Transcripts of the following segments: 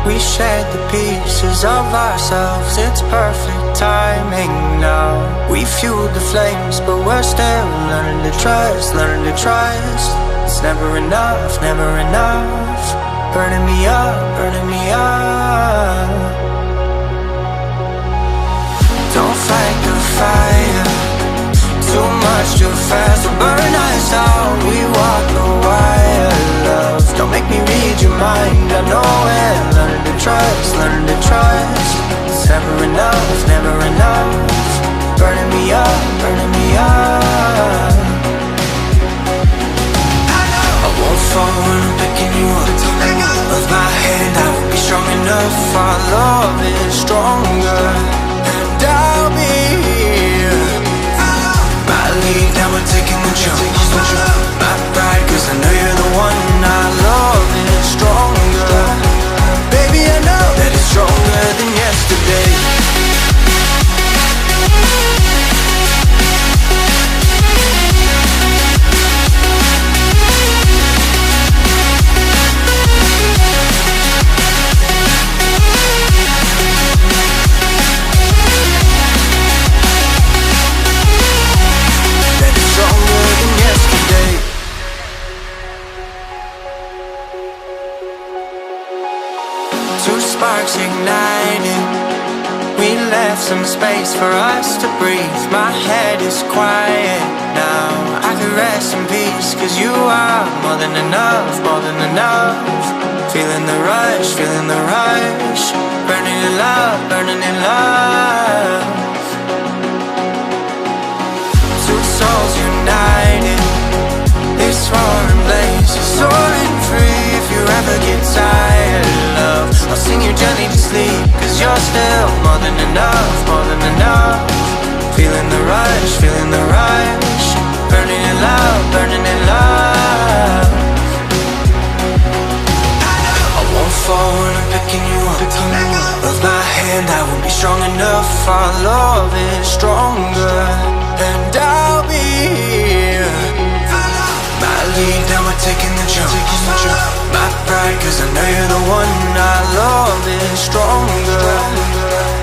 We shared the pieces of ourselves, it's perfect timing now. We fueled the flames, but we're still learning to trust, learning to trust. It's never enough, never enough. Burning me up, burning me up. Don't fight the fire, too much too fast will burn us out. We walk the wire, love. Don't make me read your mind, I know it. Learning to trust, learning to trust. It's never enough, never enough. Burning me up, burning me up. I won't fall when I'm picking you up. Of my hand, I won't be strong enough. Our love is stronger, and I'll be here. My lead, now we're taking the jump. My pride, cause I know you're the one. Our love is stronger. Baby, I know that it's stronger than yesterday. Two sparks ignited. We left some space for us to breathe. My head is quiet now. I can rest in peace, cause you are more than enough, more than enough. Feeling the rush, feeling the rush. Burning in love, burning in love. Two souls united. This roaring blaze is soaring free. If you ever get tired, love, I'll sing you gently to sleep, cause you're still more than enough, more than enough. Feeling the rush, feeling the rush. Burning in love, burning in love. I won't fall when I'm picking you up. Of my hand, I won't be strong enough. Our love is stronger, and I'll be here. My lead, now we're taking the jump. My pride, cause I know you're the one. Our love is stronger.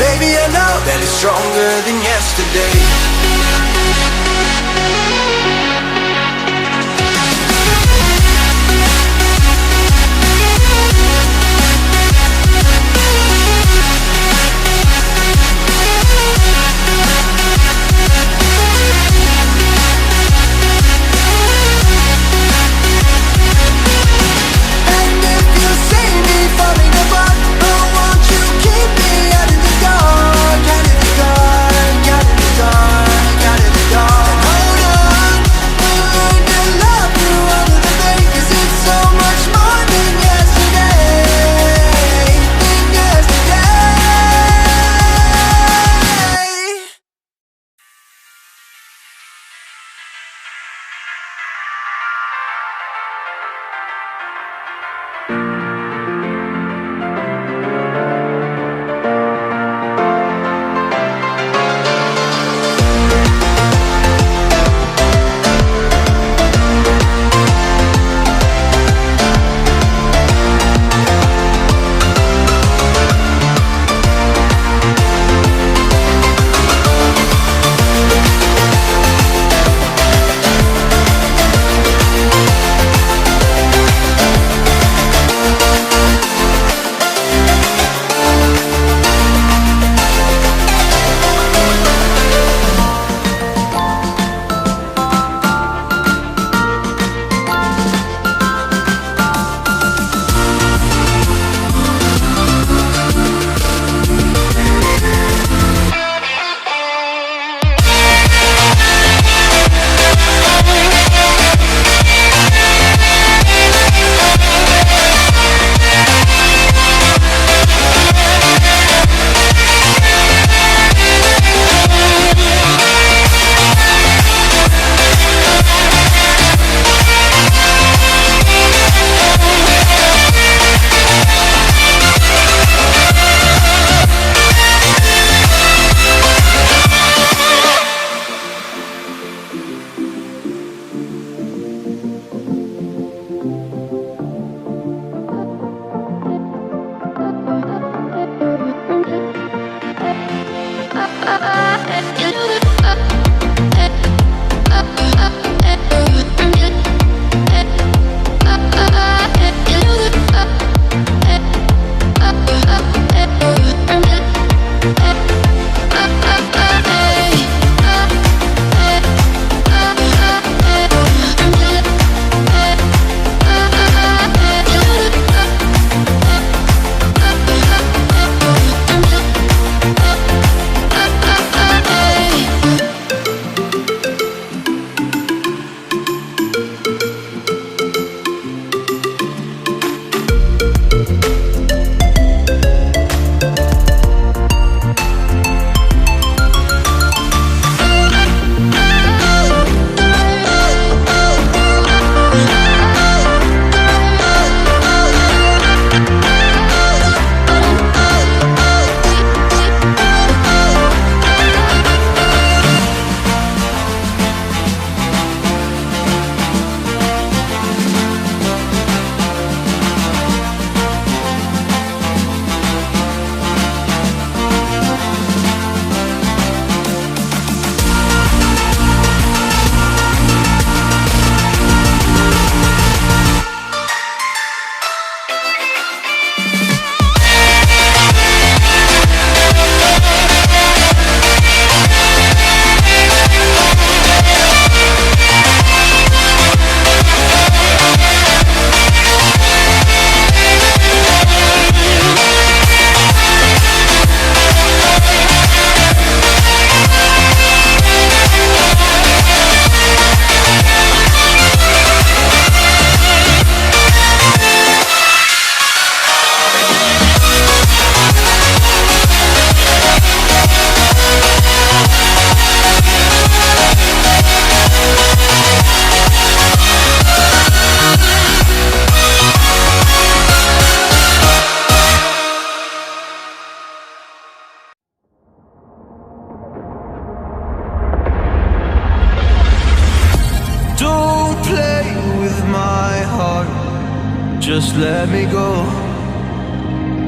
Baby, I know that it's stronger than yesterday. And if you see me falling apart, I want you keep me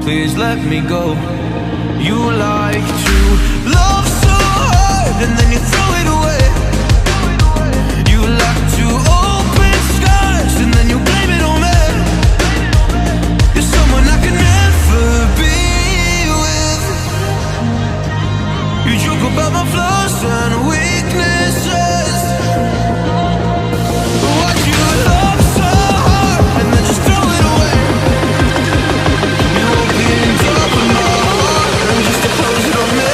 please let me go. You like to love so hard and then you throw it away. You like to open skies and then you blame it on me. You're someone I can never be with. You joke about my flaws and weaknesses. Why'd you love so hard and then just throw it away? You opened up my heart and just to close it on me.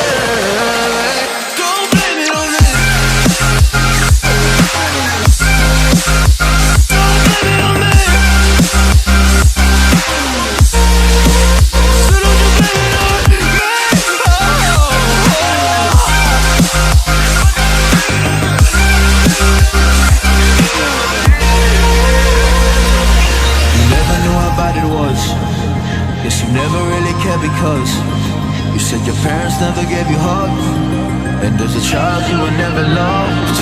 Don't blame it on me. Don't blame it on me. So don't you blame it on me. You never knew how bad it was. Guess you never really cared because you said your parents never gave you hugs, and as a child you were never loved.